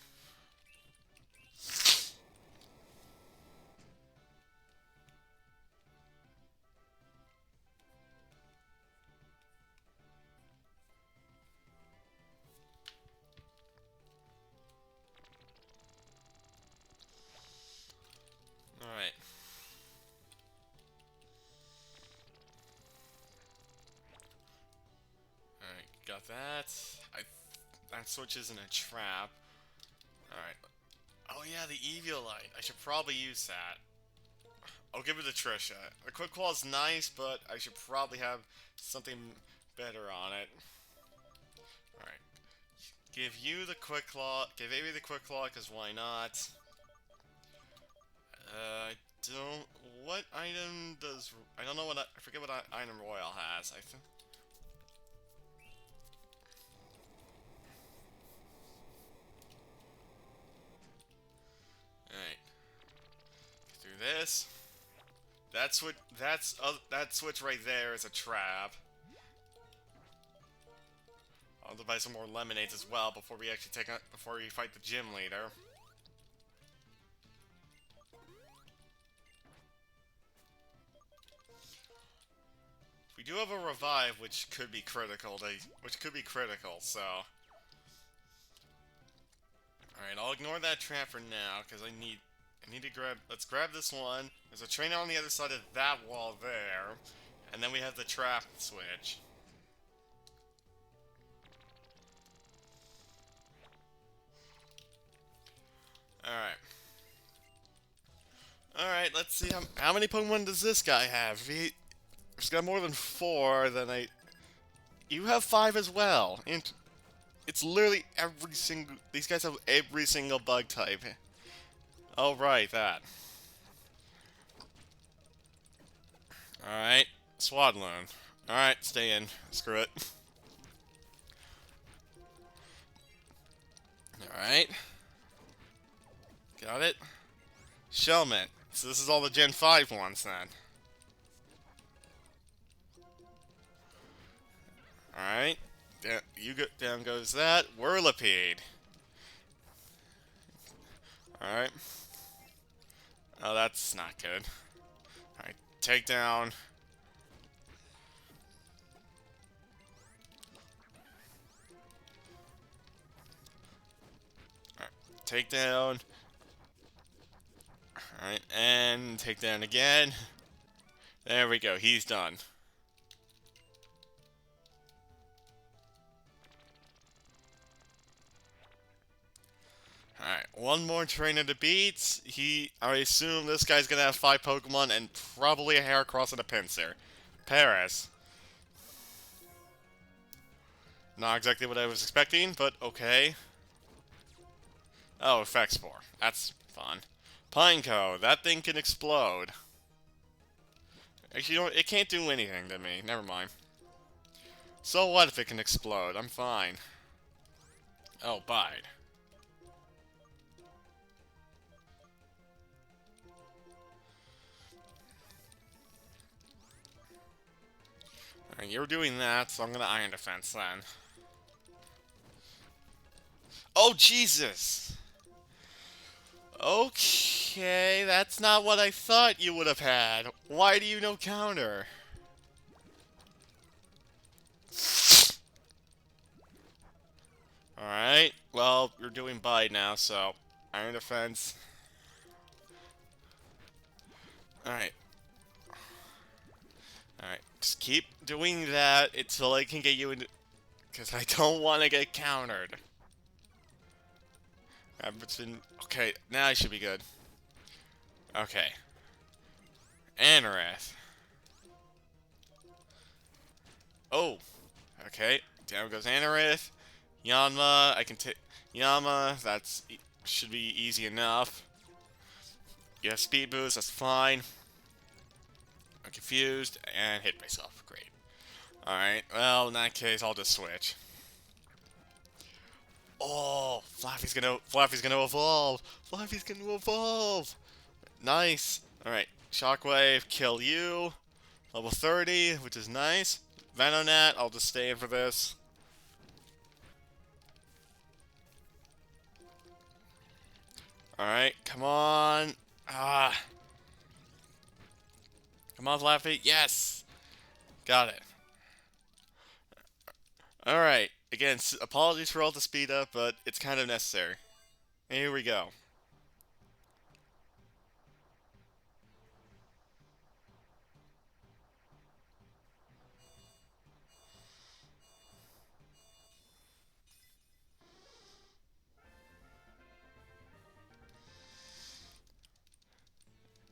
Alright. Alright, got that. That switches in a trap. Alright. Oh yeah, the Eviolite. I should probably use that. I'll give it to Trisha. The Quick Claw is nice, but I should probably have something better on it. Alright. Give you the Quick Claw. Give Avery the Quick Claw, because why not? I don't... What item does... I don't know what... I forget what item Royal has. I think... Alright. Through this. That switch right there is a trap. I'll buy some more lemonades as well before we actually before we fight the gym leader. We do have a revive, which could be critical. So. Alright, I'll ignore that trap for now, because I need to grab... Let's grab this one. There's a trainer on the other side of that wall there. And then we have the trap switch. Alright. Alright, let's see how many Pokemon does this guy have? If he's got more than 4, then You have 5 as well. It's literally every single... These guys have every single bug type. Oh, right, that. Alright. Swadloon. Alright, stay in. Screw it. Alright. Got it. Shelmet. So this is all the Gen 5 ones, then. Alright. Down goes that. Whirlipede. Alright. Oh, that's not good. Alright, take down. Alright, take down. Alright, and take down again. There we go, he's done. Alright, one more trainer to beat. I assume this guy's gonna have 5 Pokemon and probably a Heracross and a Pinsir. Paris. Not exactly what I was expecting, but okay. Oh, Effect Spore. That's fun. Pineco, that thing can explode. Actually, you know what? It can't do anything to me. Never mind. So what if it can explode? I'm fine. Oh, bide. Alright, you're doing that, so I'm gonna Iron Defense then. Oh, Jesus! Okay, that's not what I thought you would have had. Why do you know counter? Alright, well, you're doing bide now, so Iron Defense. Alright. Alright, just keep doing that until I can get you into... Because I don't want to get countered. Okay, now I should be good. Okay. Anorith. Oh! Okay, down goes Anorith. Yanma, I can take... Yanma, that's... should be easy enough. Yeah, speed boost, that's fine. I'm confused, and hit myself. Great. Alright, well, in that case, I'll just switch. Oh, Flaffy's gonna evolve. Flaffy's gonna evolve. Nice. All right, Shockwave, kill you. Level 30, which is nice. Venonat, I'll just stay in for this. All right, come on. Ah. Come on, Flaffy. Yes. Got it. All right. Again, apologies for all the speed up, but it's kind of necessary. Here we go.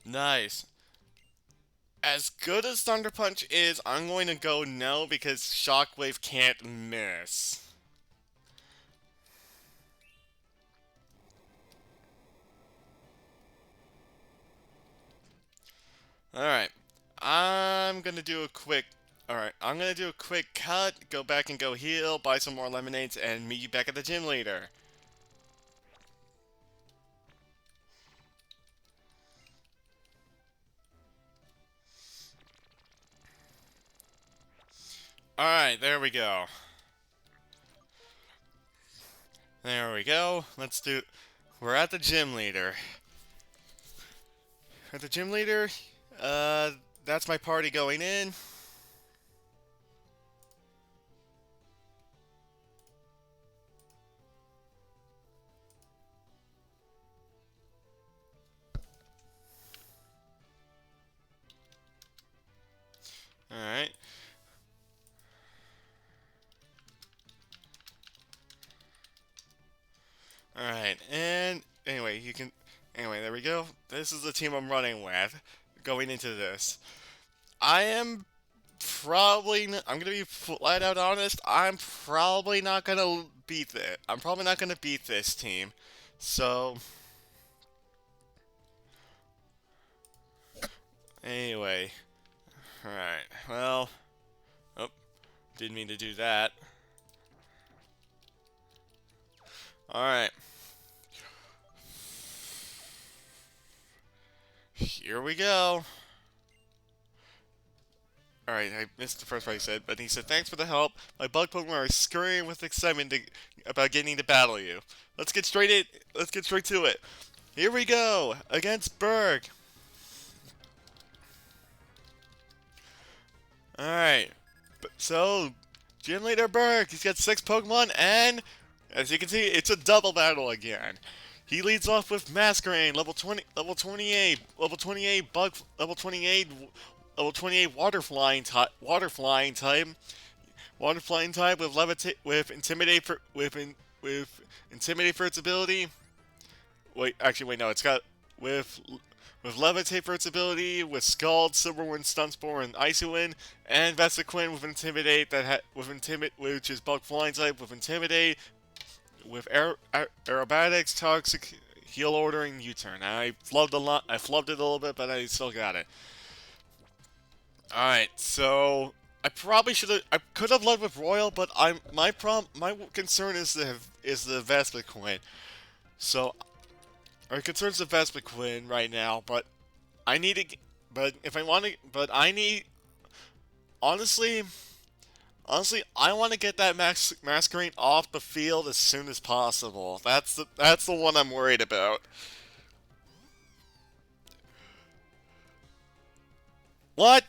Nice. As good as Thunder Punch is, I'm going to go no because Shockwave can't miss. Alright. I'm gonna do a quick... Alright, I'm gonna do a quick cut, go back and go heal, buy some more lemonades, and meet you back at the gym later. Alright, there we go. There we go. Let's do... We're at the gym leader. At the gym leader, that's my party going in. Alright. Alright, and anyway, you can... Anyway, there we go. This is the team I'm running with, going into this. I am probably... I'm gonna be flat out honest, I'm probably not gonna beat it. I'm probably not gonna beat this team. So... Anyway. Alright, well... Oh, didn't mean to do that. Alright. Here we go. Alright, I missed the first part he said, but he said, thanks for the help. My bug Pokemon are scurrying with excitement about getting to battle you. Let's get straight to it. Here we go, against Burgh. Alright, so, Gym Leader Burgh, he's got 6 Pokemon, and, as you can see, it's a double battle again. He leads off with Masquerain, level 28, Bug, level 28 water flying type with levitate, with intimidate for its ability. Wait, no, it's got with with levitate for its ability, with Scald, Silverwind, Stunspore, and Icy Wind, and Vesequin with intimidate which is bug flying type with intimidate, with aerobatics, toxic, heal ordering, U-turn. I flubbed a lot. I flubbed it a little bit, but I still got it. All right, so I probably should have. I could have led with Royal, but my concern is the Vespiquen. So our concern is the Vespiquen right now, but I need to. But if I want to, but I need. Honestly, I want to get that Masquerain off the field as soon as possible. That's the one I'm worried about. What?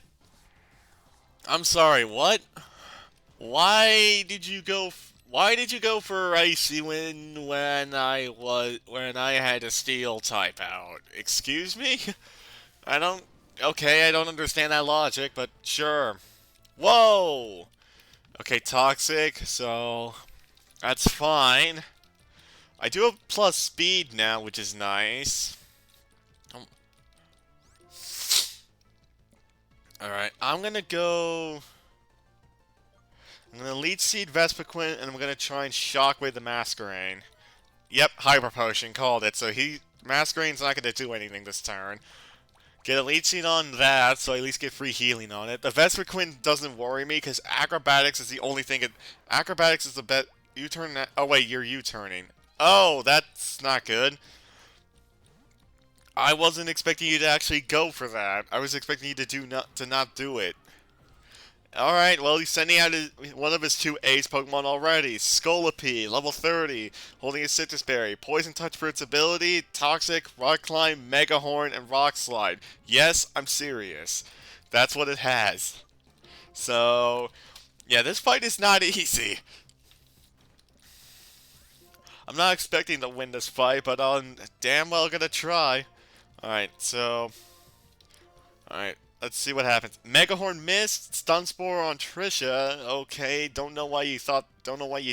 I'm sorry. What? Why did you go for Icy Wind when I had a Steel type out? Excuse me? I don't. Okay, I don't understand that logic, but sure. Whoa. Okay, toxic. So that's fine. I do have plus speed now, which is nice. Alright, I'm gonna lead seed Vespiquen, and I'm gonna try and shockwave the Masquerain. Yep, Hyper Potion, called it. So Masquerain's not gonna do anything this turn. Get a lead seed on that, so I at least get free healing on it. The Vespiquen doesn't worry me, because Acrobatics is the only thing. Acrobatics is the bet. U-turn. Oh wait, you're U-turning. Oh, that's not good. I wasn't expecting you to actually go for that. I was expecting you to not do it. Alright, well, he's sending out one of his two ace Pokemon already. Scolipede, level 30, holding a Citrus Berry. Poison Touch for its ability, Toxic, Rock Climb, Mega Horn, and Rock Slide. Yes, I'm serious. That's what it has. So, yeah, this fight is not easy. I'm not expecting to win this fight, but I'm damn well gonna try. Alright, so... Alright, let's see what happens. Megahorn missed, Stunspore on Trisha. Okay, don't know why you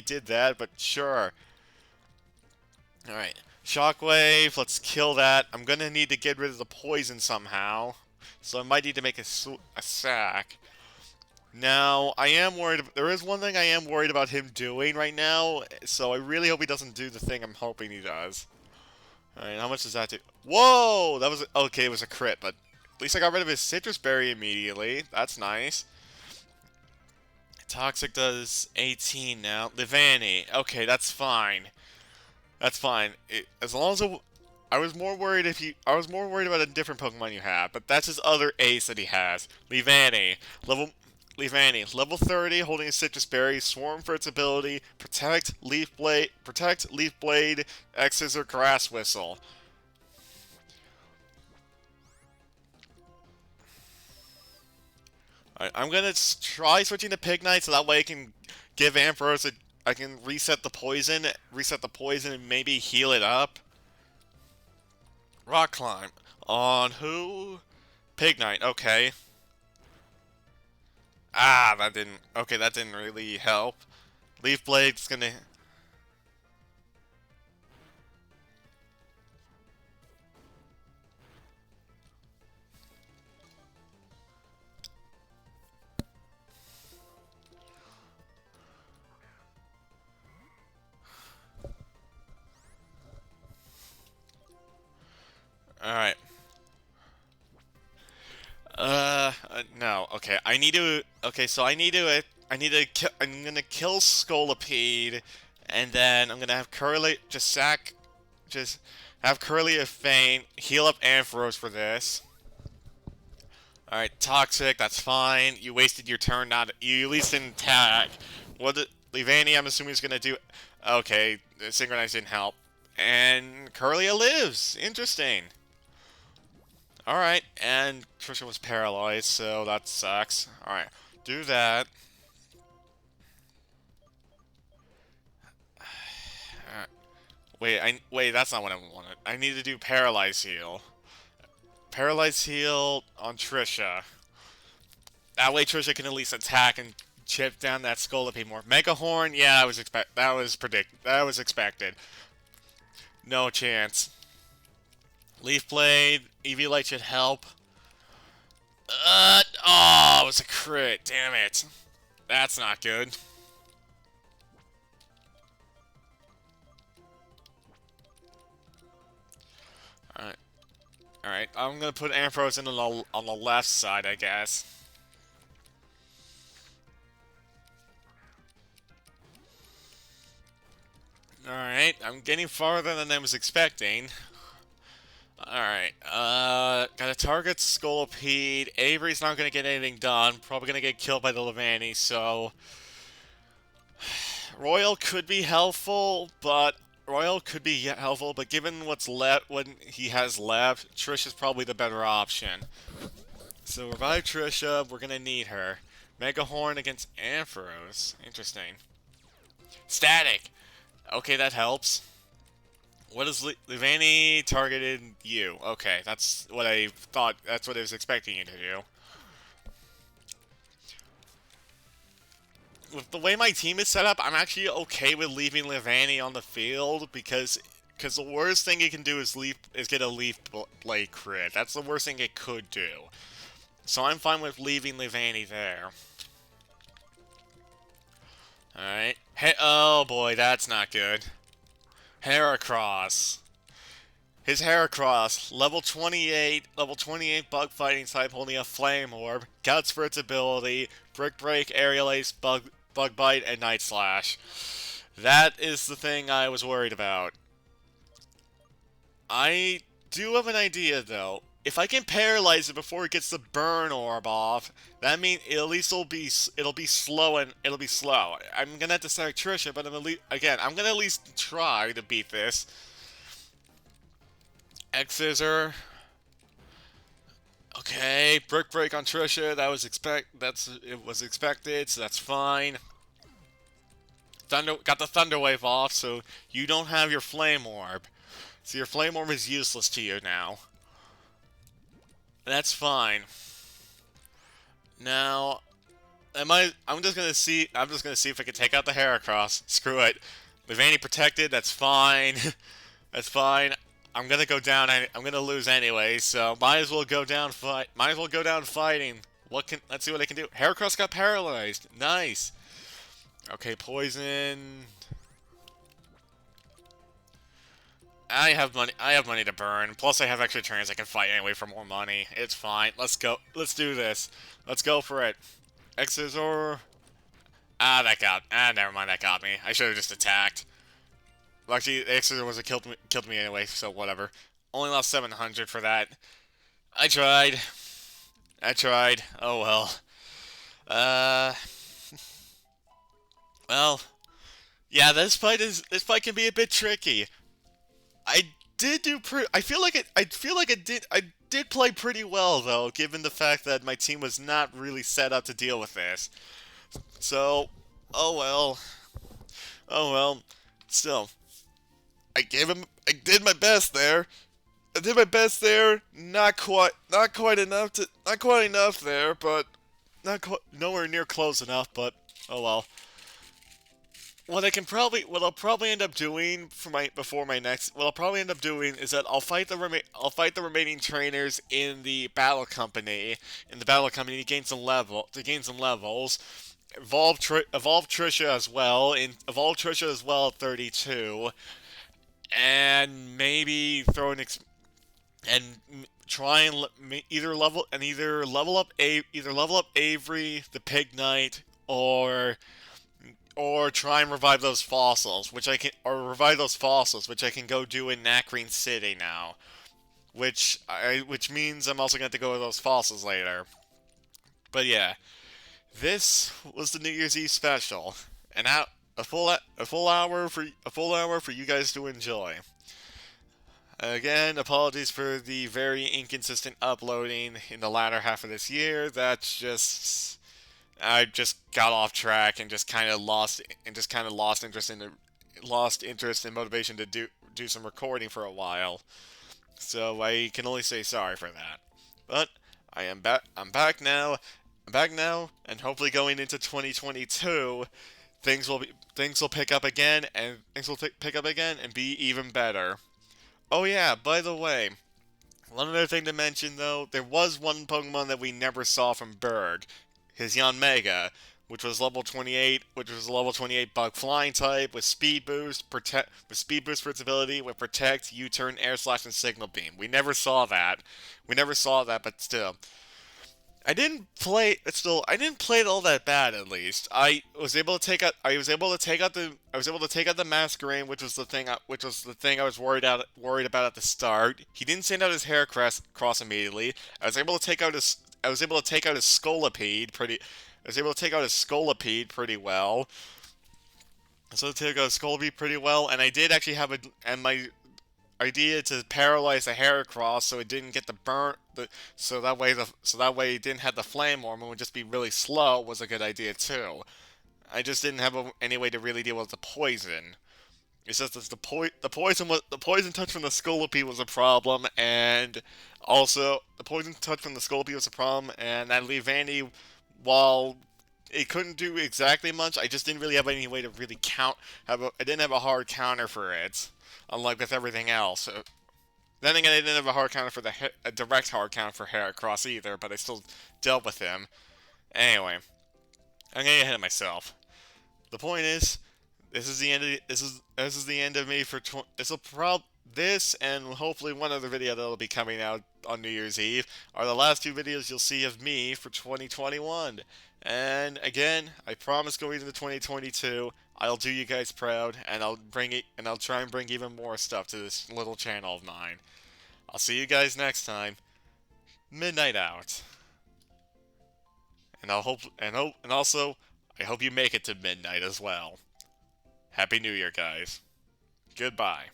did that, but sure. Alright, Shockwave, let's kill that. I'm gonna need to get rid of the poison somehow. So I might need to make a sack. Now, there is one thing I am worried about him doing right now, so I really hope he doesn't do the thing I'm hoping he does. Alright, how much does that do? Whoa! Okay, it was a crit, but at least I got rid of his Citrus Berry immediately. That's nice. Toxic does 18 now. Livani. Okay, that's fine. That's fine. As long as I was more worried about a different Pokemon you have, but that's his other ace that he has. Level 30, holding a Citrus Berry, Swarm for its ability, Protect, Leaf Blade, X-Scissor, Grass Whistle. Alright, I'm gonna try switching to Pignite so that way I can give Ampharos I can reset the poison, and maybe heal it up. Rock Climb. On who? Pignite, okay. Ah, that didn't really help. Leaf Blade's gonna... Alright. No. Okay, I'm gonna kill Scolipede, and then I'm gonna have Curly just have Curly a faint, heal up Ampharos for this. Alright, Toxic, that's fine. You wasted your turn, you at least didn't attack. Levani, I'm assuming is gonna do... Okay, Synchronize didn't help. And Curlia lives! Interesting. Alright, and Trisha was paralyzed, so that sucks. Alright, do that. Alright. wait. That's not what I wanted. I need to do Paralyze Heal. Paralyze Heal on Trisha. That way Trisha can at least attack and chip down that skull a bit more. Mega Horn, yeah, that was expected. No chance. Leaf Blade, EV Light should help. Oh, it was a crit. Damn it. That's not good. Alright. Alright, I'm gonna put Ampharos in on the left side, I guess. Alright, I'm getting farther than I was expecting. Alright, gotta target Scolipede. Avery's not gonna get anything done. Probably gonna get killed by the Levani, so... Royal could be helpful, but... given what's left, what he has left, Trish is probably the better option. So revive Trisha, we're gonna need her. Mega Horn against Ampharos. Interesting. Static! Okay, that helps. What is Levani targeted you? Okay, that's what I thought. That's what I was expecting you to do. With the way my team is set up, I'm actually okay with leaving Levani on the field because the worst thing it can do is get a leaf blade crit. That's the worst thing it could do. So I'm fine with leaving Levani there. Alright. Hey, oh boy, that's not good. Heracross. His Heracross, level 28 bug fighting type holding a Flame Orb, Guts for its ability, Brick Break, Aerial Ace, Bug Bite, and Night Slash. That is the thing I was worried about. I do have an idea though. If I can paralyze it before it gets the burn orb off, that means at least it'll be slow. I'm gonna have to start Trisha, but I'm gonna at least try to beat this. X-Scissor. Okay, Brick Break on Trisha. It was expected, so that's fine. Got the Thunder Wave off, so you don't have your Flame Orb. So your Flame Orb is useless to you now. That's fine. Now, I'm just gonna see if I can take out the Heracross. Screw it. Levani protected. That's fine. That's fine. I'm gonna go down. I'm gonna lose anyway. So might as well go down fighting. Let's see what I can do. Heracross got paralyzed. Nice. Okay, poison. I have money to burn. Plus, I have extra turns. I can fight anyway for more money. It's fine. Let's go. Let's do this. Let's go for it. X-Scissor. Never mind. That got me. I should have just attacked. Well, actually, the X-Scissor was killed me anyway. So whatever. Only lost 700 for that. I tried. Oh well. Well. Yeah, this fight can be a bit tricky. I feel like I did play pretty well though, given the fact that my team was not really set up to deal with this. So, oh well. Oh well. Still, I did my best there. Not quite enough there, but nowhere near close enough. But oh well. What I'll probably end up doing is that I'll fight the remaining trainers in the battle company. To gain some levels. Evolve Trisha as well. Evolve Trisha as well at 32, and maybe and try and either level up Avery, the Pig Knight, or try and revive those fossils, which I can go do in Nakreen City now. Which means I'm also going to go with those fossils later. But yeah, this was the New Year's Eve special, and a full hour for you guys to enjoy. Again, apologies for the very inconsistent uploading in the latter half of this year. I just got off track and just kind of lost interest and motivation do some recording for a while. So I can only say sorry for that. But I am back. I'm back now. I'm back now, and hopefully going into 2022, things will pick up again, and things will pick up again and be even better. Oh yeah, by the way, one other thing to mention though, there was one Pokemon that we never saw from Burgh, his Yanmega, which was a level 28 bug flying type with speed boost for its ability with protect, U-turn, air slash, and signal beam. We never saw that. We never saw that, but still. I didn't play it all that bad at least. I was able to take out the masquerade, which was the thing I was worried about at the start. He didn't send out his hair cross immediately. I was able to take out his Scolipede pretty well. So to take out Scolipede pretty well, and I did actually have a and my idea to paralyze the Heracross so it didn't get the burn so that way it didn't have the flame orb and would just be really slow was a good idea too. I just didn't have any way to really deal with the poison. It's just that the poison touch from the Scolipede was a problem, and also the poison touch from the Scolipede was a problem, and that Leavanny, while it couldn't do exactly much, I just didn't really have any way to really I didn't have a hard counter for it, unlike with everything else. Then again, I didn't have a hard counter for a direct hard counter for Heracross either, but I still dealt with him. Anyway, I'm getting ahead of myself. The point is, this is the end of me for this and hopefully one other video that'll be coming out on New Year's Eve are the last two videos you'll see of me for 2021. And again, I promise going into 2022, I'll do you guys proud and I'll try and bring even more stuff to this little channel of mine. I'll see you guys next time. Midnight out. And also I hope you make it to midnight as well. Happy New Year, guys. Goodbye.